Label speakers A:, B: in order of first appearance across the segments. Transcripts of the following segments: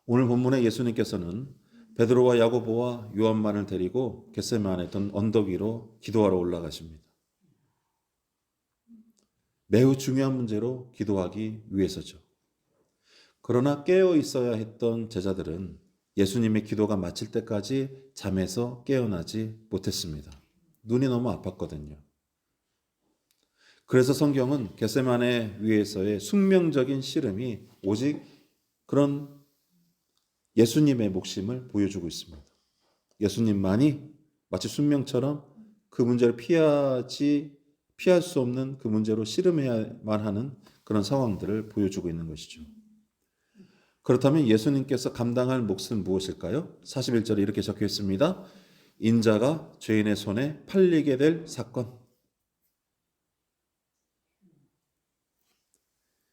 A: 오늘 본문에 예수님께서는 베드로와 야고보와 요한만을 데리고 겟세마네 언덕 위로 기도하러 올라가십니다. 매우 중요한 문제로 기도하기 위해서죠. 그러나 깨어 있어야 했던 제자들은 예수님의 기도가 마칠 때까지 잠에서 깨어나지 못했습니다. 눈이 너무 아팠거든요. 그래서 성경은 겟세마네 위에서의 숙명적인 씨름이 오직 그런 예수님의 목숨을 보여주고 있습니다. 예수님만이 마치 숙명처럼 그 문제를 피할 수 없는 그 문제로 씨름해야만 하는 그런 상황들을 보여주고 있는 것이죠. 그렇다면 예수님께서 감당할 몫은 무엇일까요? 41절에 이렇게 적혀 있습니다. 인자가 죄인의 손에 팔리게 될 사건.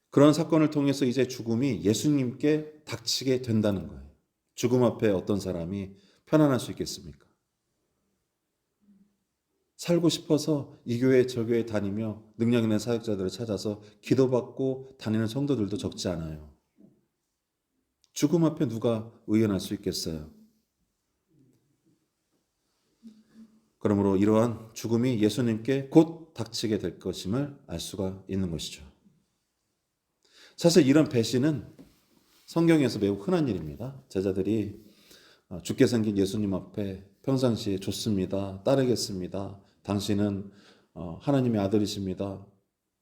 A: 그런 사건을 통해서 이제 죽음이 예수님께 닥치게 된다는 거예요. 죽음 앞에 어떤 사람이 편안할 수 있겠습니까? 살고 싶어서 이 교회 저 교회 다니며 능력 있는 사역자들을 찾아서 기도받고 다니는 성도들도 적지 않아요. 죽음 앞에 누가 의연할 수 있겠어요? 그러므로 이러한 죽음이 예수님께 곧 닥치게 될 것임을 알 수가 있는 것이죠. 사실 이런 배신은 성경에서 매우 흔한 일입니다. 제자들이 죽게 생긴 예수님 앞에 평상시에 좋습니다. 따르겠습니다. 당신은 하나님의 아들이십니다.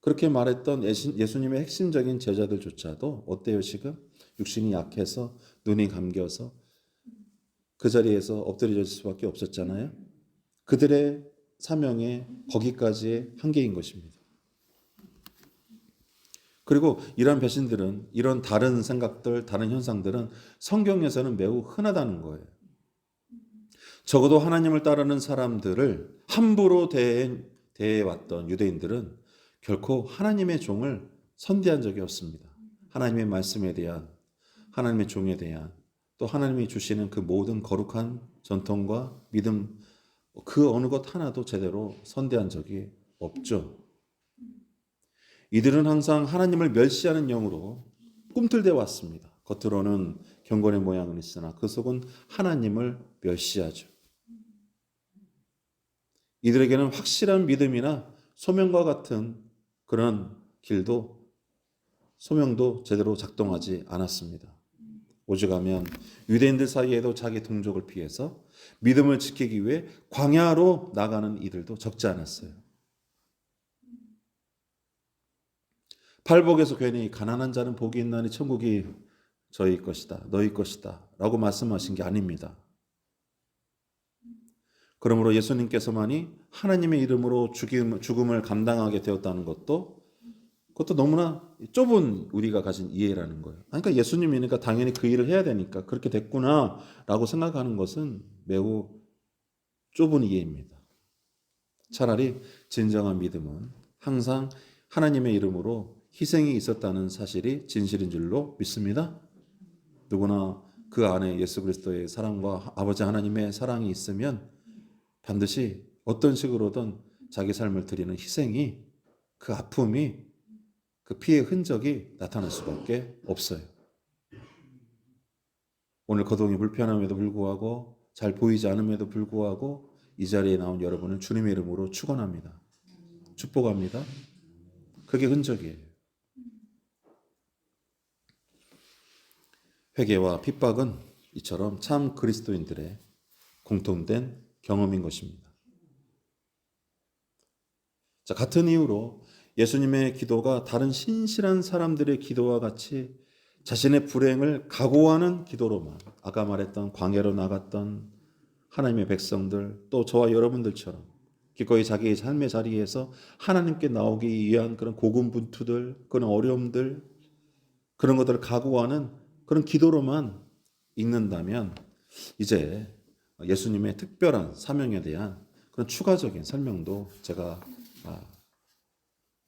A: 그렇게 말했던 예수님의 핵심적인 제자들조차도 어때요 지금? 육신이 약해서 눈이 감겨서 그 자리에서 엎드려질 수밖에 없었잖아요. 그들의 사명에 거기까지의 한계인 것입니다. 그리고 이런 배신들은, 이런 다른 생각들, 다른 현상들은 성경에서는 매우 흔하다는 거예요. 적어도 하나님을 따르는 사람들을 함부로 대해왔던 유대인들은 결코 하나님의 종을 선대한 적이 없습니다. 하나님의 말씀에 대한, 하나님의 종에 대한, 또 하나님이 주시는 그 모든 거룩한 전통과 믿음, 그 어느 것 하나도 제대로 선대한 적이 없죠. 이들은 항상 하나님을 멸시하는 영으로 꿈틀대 왔습니다. 겉으로는 경건의 모양은 있으나 그 속은 하나님을 멸시하죠. 이들에게는 확실한 믿음이나 소명과 같은 그런 소명도 제대로 작동하지 않았습니다. 오죽하면 유대인들 사이에도 자기 동족을 피해서 믿음을 지키기 위해 광야로 나가는 이들도 적지 않았어요. 팔복에서 괜히 가난한 자는 복이 있나니 천국이 저희 것이다, 너희 것이다 라고 말씀하신 게 아닙니다. 그러므로 예수님께서만이 하나님의 이름으로 죽음을 감당하게 되었다는 그것도 너무나 좁은 우리가 가진 이해라는 거예요. 그러니까 예수님이니까 당연히 그 일을 해야 되니까 그렇게 됐구나 라고 생각하는 것은 매우 좁은 이해입니다. 차라리 진정한 믿음은 항상 하나님의 이름으로 희생이 있었다는 사실이 진실인 줄로 믿습니다. 누구나 그 안에 예수 그리스도의 사랑과 아버지 하나님의 사랑이 있으면 반드시 어떤 식으로든 자기 삶을 드리는 희생이, 그 아픔이, 그 피의 흔적이 나타날 수밖에 없어요. 오늘 거동이 불편함에도 불구하고, 잘 보이지 않음에도 불구하고 이 자리에 나온 여러분을 주님의 이름으로 축원합니다. 축복합니다. 그게 흔적이에요. 회개와 핍박은 이처럼 참 그리스도인들의 공통된 경험인 것입니다. 자, 같은 이유로 예수님의 기도가 다른 신실한 사람들의 기도와 같이 자신의 불행을 각오하는 기도로만, 아까 말했던 광야로 나갔던 하나님의 백성들, 또 저와 여러분들처럼 기꺼이 자기의 삶의 자리에서 하나님께 나오기 위한 그런 고군분투들, 그런 어려움들, 그런 것들을 각오하는 그런 기도로만 읽는다면 이제 예수님의 특별한 사명에 대한 그런 추가적인 설명도 제가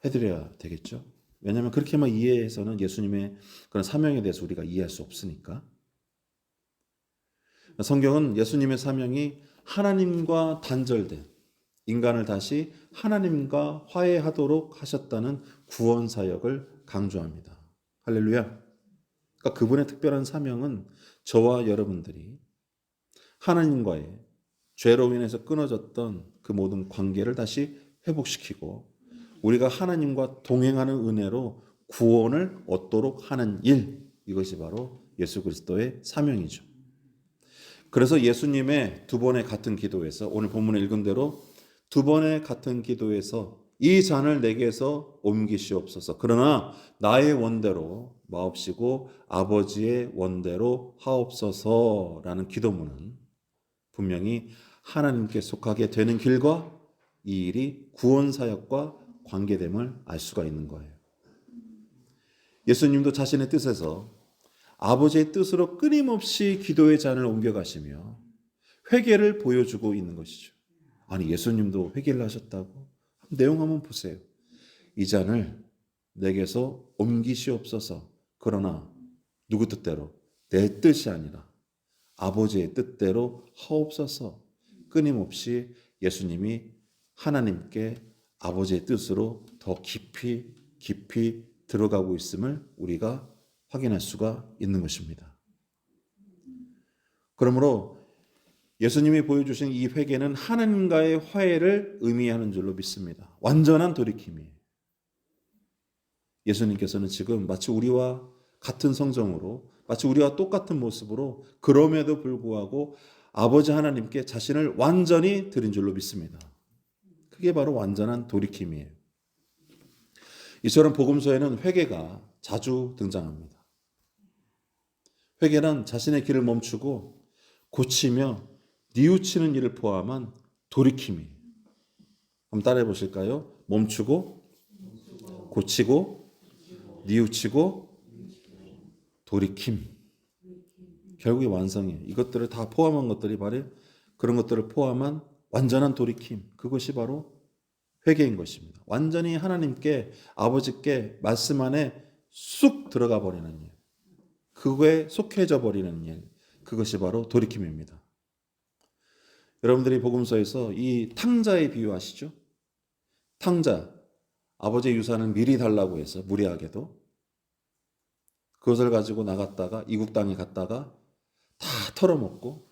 A: 해드려야 되겠죠. 왜냐하면 그렇게만 이해해서는 예수님의 그런 사명에 대해서 우리가 이해할 수 없으니까. 성경은 예수님의 사명이 하나님과 단절된, 인간을 다시 하나님과 화해하도록 하셨다는 구원 사역을 강조합니다. 할렐루야. 그러니까 그분의 특별한 사명은 저와 여러분들이 하나님과의 죄로 인해서 끊어졌던 그 모든 관계를 다시 회복시키고 우리가 하나님과 동행하는 은혜로 구원을 얻도록 하는 일, 이것이 바로 예수 그리스도의 사명이죠. 그래서 예수님의 두 번의 같은 기도에서 오늘 본문에 읽은 대로 두 번의 같은 기도에서 이 잔을 내게서 옮기시옵소서. 그러나 나의 원대로 마옵시고 아버지의 원대로 하옵소서라는 기도문은 분명히 하나님께 속하게 되는 길과 이 일이 구원 사역과 관계됨을 알 수가 있는 거예요. 예수님도 자신의 뜻에서 아버지의 뜻으로 끊임없이 기도의 잔을 옮겨가시며 회개를 보여주고 있는 것이죠. 아니, 예수님도 회개를 하셨다고? 내용 한번 보세요. 이 잔을 내게서 옮기시옵소서. 그러나 누구 뜻대로? 내 뜻이 아니라 아버지의 뜻대로 하옵소서. 끊임없이 예수님이 하나님께 아버지의 뜻으로 더 깊이 들어가고 있음을 우리가 확인할 수가 있는 것입니다. 그러므로 예수님이 보여주신 이 회개는 하나님과의 화해를 의미하는 줄로 믿습니다. 완전한 돌이킴이에요. 예수님께서는 지금 마치 우리와 같은 성정으로, 마치 우리와 똑같은 모습으로 그럼에도 불구하고 아버지 하나님께 자신을 완전히 드린 줄로 믿습니다. 그게 바로 완전한 돌이킴이에요. 이처럼 복음서에는 회개가 자주 등장합니다. 회개는 자신의 길을 멈추고 고치며 뉘우치는 일을 포함한 돌이킴이에요. 한번 따라해 보실까요? 멈추고 고치고 뉘우치고 돌이킴. 결국에 완성이에요. 이것들을 다 포함한 것들이 바로 그런 것들을 포함한 완전한 돌이킴. 그것이 바로 회개인 것입니다. 완전히 하나님께 아버지께 말씀 안에 쑥 들어가 버리는 일. 그거에 속해져 버리는 일. 그것이 바로 돌이킴입니다. 여러분들이 복음서에서 이 탕자의 비유 아시죠? 탕자. 아버지의 유산을 미리 달라고 해서 무리하게도 그것을 가지고 나갔다가 이국 땅에 갔다가 다 털어먹고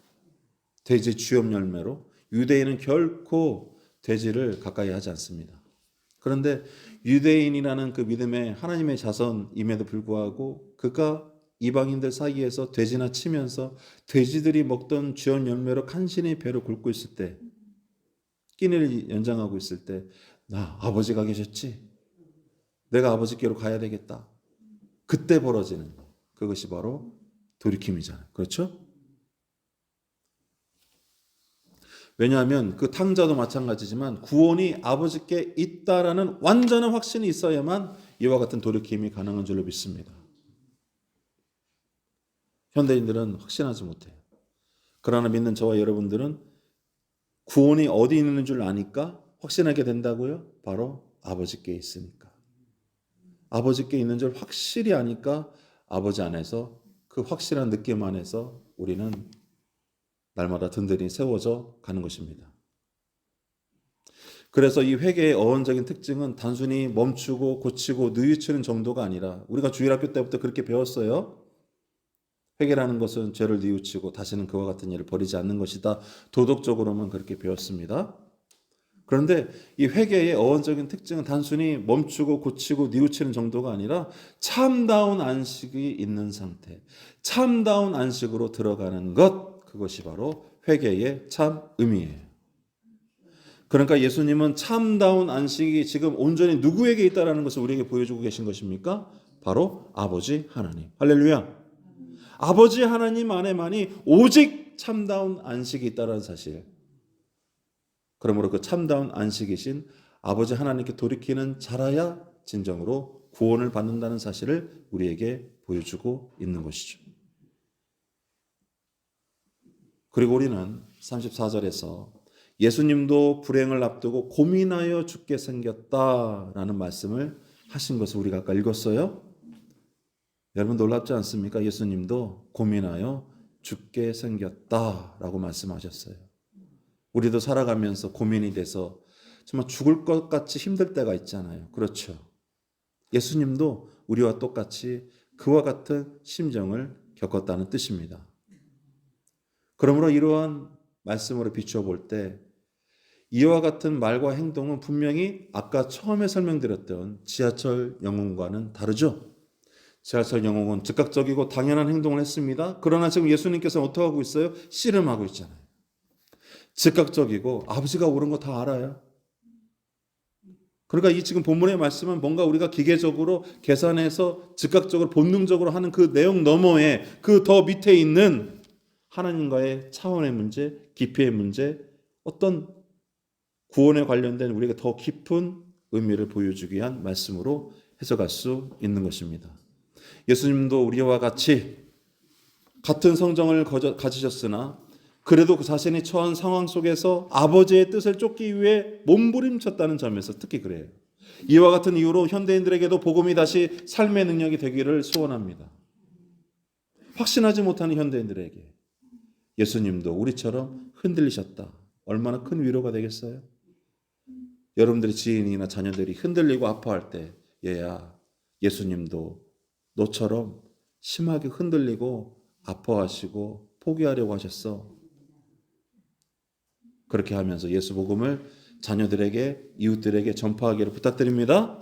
A: 돼지 쥐염 열매로 유대인은 결코 돼지를 가까이 하지 않습니다. 그런데 유대인이라는 그 믿음의 하나님의 자손임에도 불구하고 그가 이방인들 사이에서 돼지나 치면서 돼지들이 먹던 쥐염 열매로 간신히 배를 굶고 있을 때, 끼니를 연장하고 있을 때, 나 아버지가 계셨지? 내가 아버지께로 가야 되겠다. 그때 벌어지는 그것이 바로 돌이킴이잖아요. 그렇죠? 왜냐하면 그 탕자도 마찬가지지만 구원이 아버지께 있다라는 완전한 확신이 있어야만 이와 같은 돌이킴이 가능한 줄로 믿습니다. 현대인들은 확신하지 못해요. 그러나 믿는 저와 여러분들은 구원이 어디 있는 줄 아니까 확신하게 된다고요? 바로 아버지께 있으니까. 아버지께 있는 줄 확실히 아니까 아버지 안에서 그 확실한 느낌 안에서 우리는 날마다 든든히 세워져 가는 것입니다. 그래서 이 회개의 어원적인 특징은 단순히 멈추고 고치고 뉘우치는 정도가 아니라 우리가 주일학교 때부터 그렇게 배웠어요. 회개라는 것은 죄를 뉘우치고 다시는 그와 같은 일을 벌이지 않는 것이다. 도덕적으로만 그렇게 배웠습니다. 그런데 이 회개의 어원적인 특징은 단순히 멈추고 고치고 뉘우치는 정도가 아니라 참다운 안식이 있는 상태, 참다운 안식으로 들어가는 것, 그것이 바로 회개의 참 의미예요. 그러니까 예수님은 참다운 안식이 지금 온전히 누구에게 있다는 것을 우리에게 보여주고 계신 것입니까? 바로 아버지 하나님. 할렐루야. 아버지 하나님 안에만이 오직 참다운 안식이 있다는 사실. 그러므로 그 참다운 안식이신 아버지 하나님께 돌이키는 자라야 진정으로 구원을 받는다는 사실을 우리에게 보여주고 있는 것이죠. 그리고 우리는 34절에서 예수님도 불행을 앞두고 고민하여 죽게 생겼다라는 말씀을 하신 것을 우리가 아까 읽었어요. 여러분 놀랍지 않습니까? 예수님도 고민하여 죽게 생겼다라고 말씀하셨어요. 우리도 살아가면서 고민이 돼서 정말 죽을 것 같이 힘들 때가 있잖아요. 그렇죠. 예수님도 우리와 똑같이 그와 같은 심정을 겪었다는 뜻입니다. 그러므로 이러한 말씀으로 비추어 볼 때 이와 같은 말과 행동은 분명히 아까 처음에 설명드렸던 지하철 영웅과는 다르죠. 지하철 영웅은 즉각적이고 당연한 행동을 했습니다. 그러나 지금 예수님께서 어떻게 하고 있어요? 씨름하고 있잖아요. 즉각적이고 아버지가 옳은 거 다 알아요. 그러니까 이 지금 본문의 말씀은 뭔가 우리가 기계적으로 계산해서 즉각적으로 본능적으로 하는 그 내용 너머에 그 더 밑에 있는 하나님과의 차원의 문제, 깊이의 문제, 어떤 구원에 관련된 우리가 더 깊은 의미를 보여주기 위한 말씀으로 해석할 수 있는 것입니다. 예수님도 우리와 같이 같은 성정을 가지셨으나 그래도 그 자신이 처한 상황 속에서 아버지의 뜻을 쫓기 위해 몸부림쳤다는 점에서 특히 그래요. 이와 같은 이유로 현대인들에게도 복음이 다시 삶의 능력이 되기를 소원합니다. 확신하지 못하는 현대인들에게 예수님도 우리처럼 흔들리셨다. 얼마나 큰 위로가 되겠어요? 여러분들의 지인이나 자녀들이 흔들리고 아파할 때 얘야, 예수님도 너처럼 심하게 흔들리고 아파하시고 포기하려고 하셨어. 그렇게 하면서 예수 복음을 자녀들에게, 이웃들에게 전파하기를 부탁드립니다.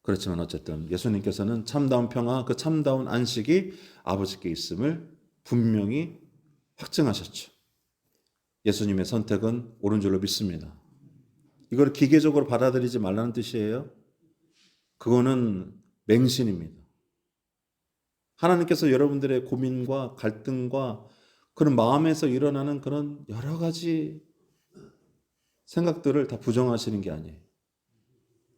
A: 그렇지만 어쨌든 예수님께서는 참다운 평화, 그 참다운 안식이 아버지께 있음을 분명히 확증하셨죠. 예수님의 선택은 옳은 줄로 믿습니다. 이걸 기계적으로 받아들이지 말라는 뜻이에요. 그거는 맹신입니다. 하나님께서 여러분들의 고민과 갈등과 그런 마음에서 일어나는 그런 여러 가지 생각들을 다 부정하시는 게 아니에요.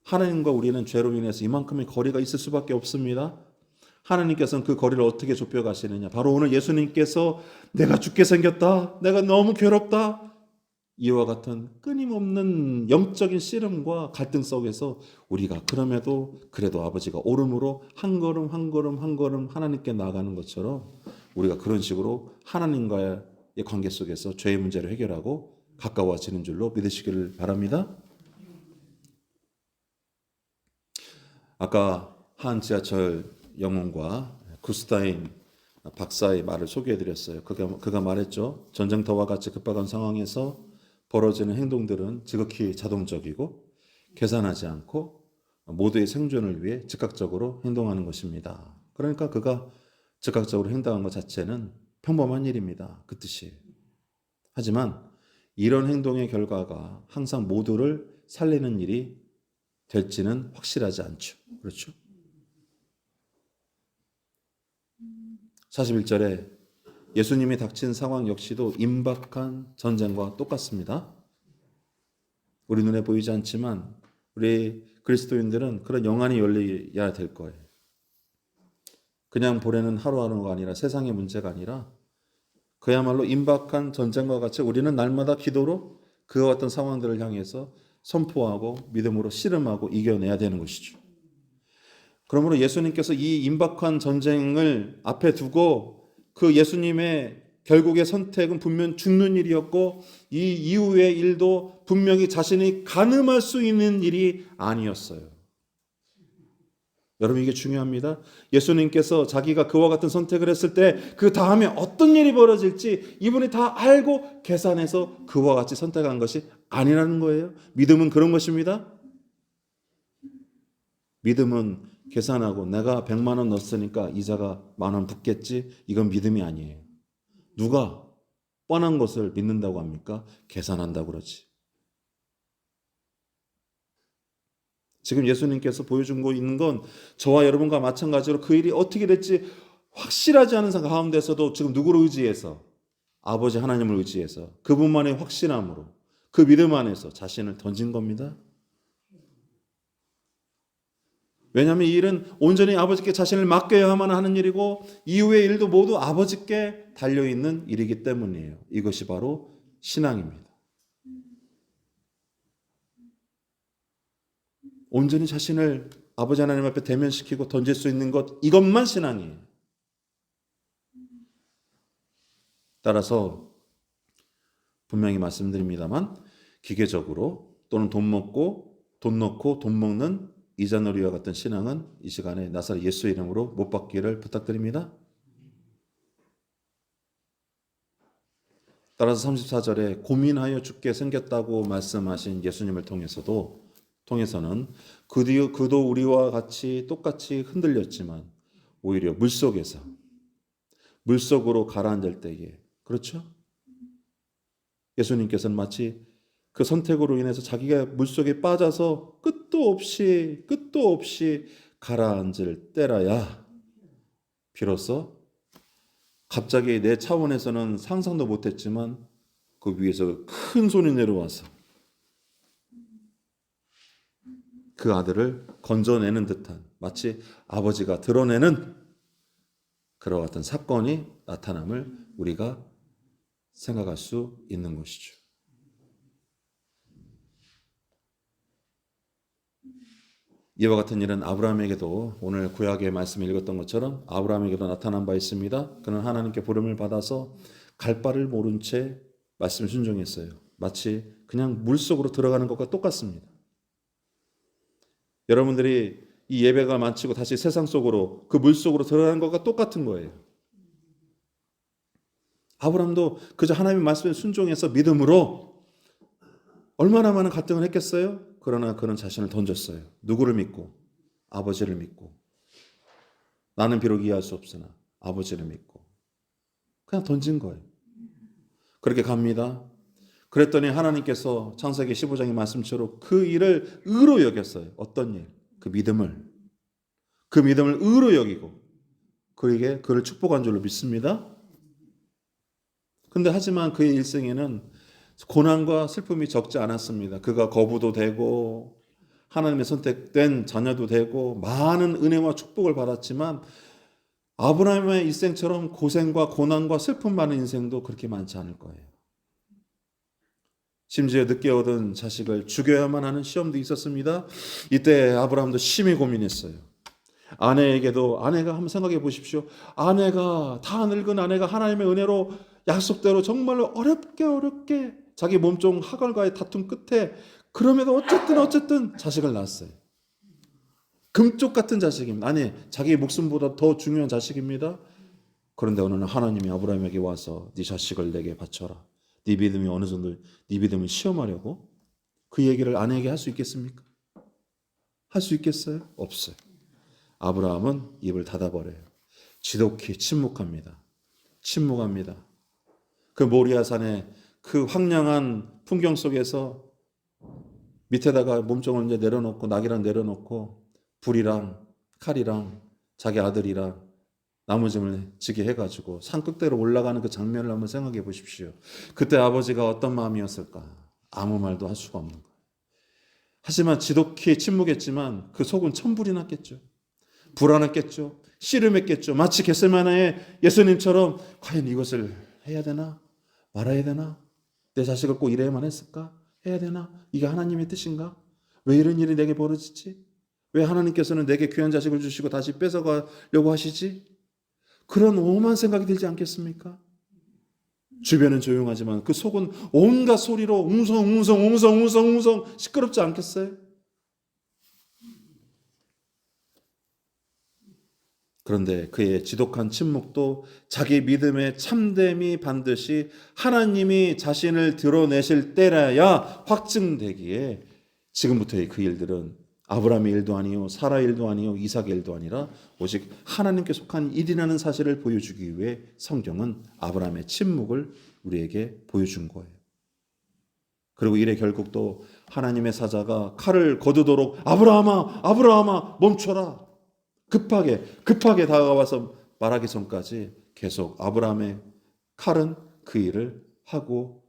A: 하나님과 우리는 죄로 인해서 이만큼의 거리가 있을 수밖에 없습니다. 하나님께서는 그 거리를 어떻게 좁혀 가시느냐. 바로 오늘 예수님께서 내가 죽게 생겼다. 내가 너무 괴롭다. 이와 같은 끊임없는 영적인 씨름과 갈등 속에서 우리가 그럼에도 그래도 아버지가 옳음으로 한 걸음 한 걸음 한 걸음 하나님께 나아가는 것처럼 우리가 그런 식으로 하나님과의 관계 속에서 죄의 문제를 해결하고 가까워지는 줄로 믿으시기를 바랍니다. 아까 한 지하철 영웅과 구스타인 박사의 말을 소개해드렸어요. 그가 말했죠. 전쟁터와 같이 급박한 상황에서 벌어지는 행동들은 지극히 자동적이고 계산하지 않고 모두의 생존을 위해 즉각적으로 행동하는 것입니다. 그러니까 그가 즉각적으로 행동한 것 자체는 평범한 일입니다. 그 뜻이에요. 하지만 이런 행동의 결과가 항상 모두를 살리는 일이 될지는 확실하지 않죠. 그렇죠? 41절에 예수님이 닥친 상황 역시도 임박한 전쟁과 똑같습니다. 우리 눈에 보이지 않지만 우리 그리스도인들은 그런 영안이 열려야 될 거예요. 그냥 보내는 하루하루가 아니라 세상의 문제가 아니라 그야말로 임박한 전쟁과 같이 우리는 날마다 기도로 그와 같은 상황들을 향해서 선포하고 믿음으로 씨름하고 이겨내야 되는 것이죠. 그러므로 예수님께서 이 임박한 전쟁을 앞에 두고 그 예수님의 결국의 선택은 분명 죽는 일이었고 이 이후의 일도 분명히 자신이 가늠할 수 있는 일이 아니었어요. 여러분 이게 중요합니다. 예수님께서 자기가 그와 같은 선택을 했을 때 그 다음에 어떤 일이 벌어질지 이분이 다 알고 계산해서 그와 같이 선택한 것이 아니라는 거예요. 믿음은 그런 것입니다. 믿음은 계산하고 내가 100만 원 넣었으니까 이자가 10,000원 붙겠지. 이건 믿음이 아니에요. 누가 뻔한 것을 믿는다고 합니까? 계산한다고 그러지. 지금 예수님께서 보여주고 있는 건 저와 여러분과 마찬가지로 그 일이 어떻게 될지 확실하지 않은 상황 가운데서도 지금 누구를 의지해서 아버지 하나님을 의지해서 그분만의 확신함으로 그 믿음 안에서 자신을 던진 겁니다. 왜냐하면 이 일은 온전히 아버지께 자신을 맡겨야만 하는 일이고 이후의 일도 모두 아버지께 달려있는 일이기 때문이에요. 이것이 바로 신앙입니다. 온전히 자신을 아버지 하나님 앞에 대면시키고 던질 수 있는 것 이것만 신앙이에요. 따라서 분명히 말씀드립니다만 기계적으로 또는 돈 넣고 돈 먹는 이자놀이와 같은 신앙은 이 시간에 나사렛 예수 이름으로 못 받기를 부탁드립니다. 따라서 34절에 고민하여 죽게 생겼다고 말씀하신 예수님을 통해서는 그도 우리와 같이 똑같이 흔들렸지만 오히려 물속으로 가라앉을 때에, 그렇죠? 예수님께서는 마치 그 선택으로 인해서 자기가 물속에 빠져서 끝도 없이 가라앉을 때라야 비로소 갑자기 내 차원에서는 상상도 못했지만 그 위에서 큰 손이 내려와서 그 아들을 건져내는 듯한, 마치 아버지가 드러내는 그와 같은 사건이 나타남을 우리가 생각할 수 있는 것이죠. 이와 같은 일은 아브라함에게도 오늘 구약의 말씀 읽었던 것처럼 아브라함에게도 나타난 바 있습니다. 그는 하나님께 부름을 받아서 갈 바를 모른 채 말씀을 순종했어요. 마치 그냥 물속으로 들어가는 것과 똑같습니다. 여러분들이 이 예배가 마치고 다시 세상 속으로 그 물속으로 들어가는 것과 똑같은 거예요. 아브라함도 그저 하나님의 말씀에 순종해서 믿음으로 얼마나 많은 갈등을 했겠어요? 그러나 그는 자신을 던졌어요. 누구를 믿고? 아버지를 믿고. 나는 비록 이해할 수 없으나 아버지를 믿고. 그냥 던진 거예요. 그렇게 갑니다. 그랬더니 하나님께서 창세기 15장의 말씀처럼 그 일을 의로 여겼어요. 어떤 일? 그 믿음을 의로 여기고 그에게 그를 축복한 줄로 믿습니다. 근데 하지만 그의 일생에는 고난과 슬픔이 적지 않았습니다. 그가 거부도 되고 하나님의 선택된 자녀도 되고 많은 은혜와 축복을 받았지만 아브라함의 일생처럼 고생과 고난과 슬픔 많은 인생도 그렇게 많지 않을 거예요. 심지어 늦게 얻은 자식을 죽여야만 하는 시험도 있었습니다. 이때 아브라함도 심히 고민했어요. 아내에게도, 아내가 한번 생각해 보십시오. 다 늙은 아내가 하나님의 은혜로 약속대로 정말로 어렵게 자기 몸종 하갈과의 다툼 끝에 그럼에도 어쨌든 자식을 낳았어요. 금쪽 같은 자식입니다. 아니, 자기 목숨보다 더 중요한 자식입니다. 그런데 어느 날 하나님이 아브라함에게 와서 네 자식을 내게 바쳐라. 네 믿음이 어느 정도, 네 믿음을 시험하려고 그 얘기를 아내에게 할 수 있겠습니까? 할 수 있겠어요? 없어요. 아브라함은 입을 닫아버려요. 지독히 침묵합니다. 그 모리아산의 그 황량한 풍경 속에서 밑에다가 몸종을 이제 내려놓고 낙이랑 내려놓고 불이랑 칼이랑 자기 아들이랑 나무짐을 지게 해가지고 산 끝대로 올라가는 그 장면을 한번 생각해 보십시오. 그때 아버지가 어떤 마음이었을까? 아무 말도 할 수가 없는 거예요. 하지만 지독히 침묵했지만 그 속은 천불이 났겠죠. 불안했겠죠. 씨름했겠죠. 마치 겟세마네의 예수님처럼 과연 이것을 해야 되나? 말아야 되나? 내 자식을 꼭 이래야만 했을까? 해야 되나? 이게 하나님의 뜻인가? 왜 이런 일이 내게 벌어지지? 왜 하나님께서는 내게 귀한 자식을 주시고 다시 뺏어가려고 하시지? 그런 오만 생각이 들지 않겠습니까? 주변은 조용하지만 그 속은 온갖 소리로 웅성 시끄럽지 않겠어요? 그런데 그의 지독한 침묵도 자기 믿음의 참됨이 반드시 하나님이 자신을 드러내실 때라야 확증되기에 지금부터의 그 일들은 아브라함의 일도 아니요 사라 일도 아니요 이삭의 일도 아니라 오직 하나님께 속한 일이라는 사실을 보여주기 위해 성경은 아브라함의 침묵을 우리에게 보여준 거예요. 그리고 이래 결국 또 하나님의 사자가 칼을 거두도록 아브라함아 멈춰라. 급하게 다가와서 말하기 전까지 계속 아브라함의 칼은 그 일을 하고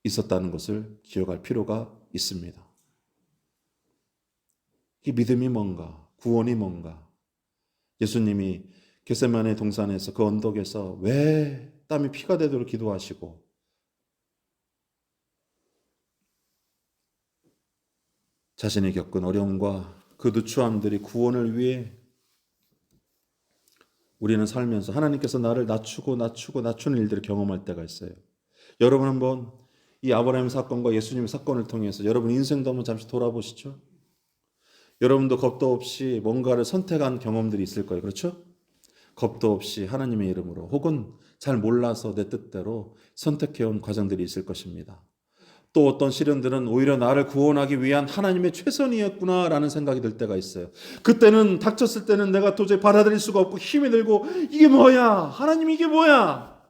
A: 있었다는 것을 기억할 필요가 있습니다. 이 믿음이 뭔가, 구원이 뭔가. 예수님이 겟세마네 동산에서 그 언덕에서 왜 땀이 피가 되도록 기도하시고 자신이 겪은 어려움과 그 누추함들이 구원을 위해 우리는 살면서 하나님께서 나를 낮추는 일들을 경험할 때가 있어요. 여러분 한번 이 아브라함 사건과 예수님의 사건을 통해서 여러분 인생도 한번 잠시 돌아보시죠. 여러분도 겁도 없이 뭔가를 선택한 경험들이 있을 거예요. 그렇죠? 겁도 없이 하나님의 이름으로 혹은 잘 몰라서 내 뜻대로 선택해온 과정들이 있을 것입니다. 또 어떤 시련들은 오히려 나를 구원하기 위한 하나님의 최선이었구나라는 생각이 들 때가 있어요. 그때는 닥쳤을 때는 내가 도저히 받아들일 수가 없고 힘이 들고 이게 뭐야? 하나님 이게 뭐야?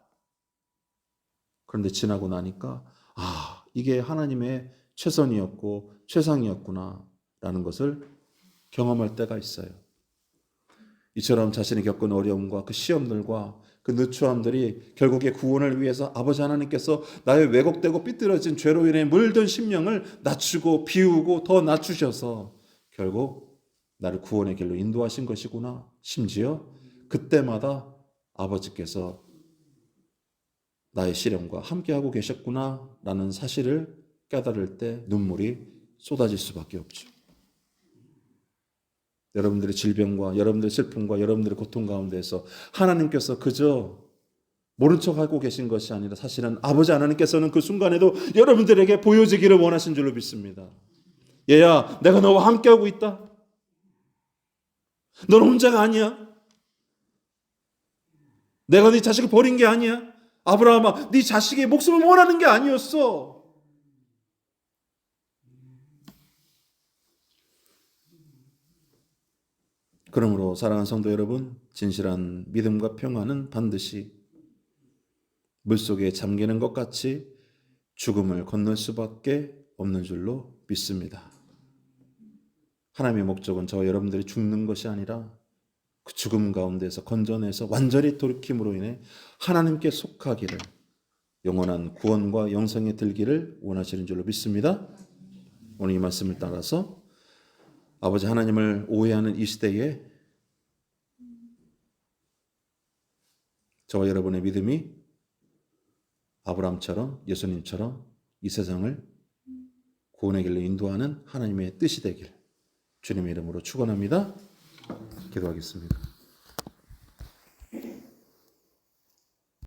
A: 그런데 지나고 나니까 이게 하나님의 최선이었고 최상이었구나라는 것을 경험할 때가 있어요. 이처럼 자신이 겪은 어려움과 그 시험들과 그 느초함들이 결국에 구원을 위해서 아버지 하나님께서 나의 왜곡되고 삐뚤어진 죄로 인해 물든 심령을 낮추고 비우고 더 낮추셔서 결국 나를 구원의 길로 인도하신 것이구나. 심지어 그때마다 아버지께서 나의 시련과 함께하고 계셨구나 라는 사실을 깨달을 때 눈물이 쏟아질 수밖에 없죠. 여러분들의 질병과 여러분들의 슬픔과 여러분들의 고통 가운데에서 하나님께서 그저 모른 척하고 계신 것이 아니라 사실은 아버지 하나님께서는 그 순간에도 여러분들에게 보여지기를 원하신 줄로 믿습니다. 얘야, 내가 너와 함께하고 있다. 너는 혼자가 아니야. 내가 네 자식을 버린 게 아니야. 아브라함아, 네 자식의 목숨을 원하는 게 아니었어. 그러므로 사랑하는 성도 여러분, 진실한 믿음과 평안은 반드시 물속에 잠기는 것 같이 죽음을 건널 수밖에 없는 줄로 믿습니다. 하나님의 목적은 저와 여러분들이 죽는 것이 아니라 그 죽음 가운데서 건져내서 완전히 돌이킴으로 인해 하나님께 속하기를, 영원한 구원과 영생에 들기를 원하시는 줄로 믿습니다. 오늘 이 말씀을 따라서 아버지 하나님을 오해하는 이 시대에 저와 여러분의 믿음이 아브라함처럼 예수님처럼 이 세상을 구원의 길로 인도하는 하나님의 뜻이 되길 주님의 이름으로 축원합니다. 기도하겠습니다.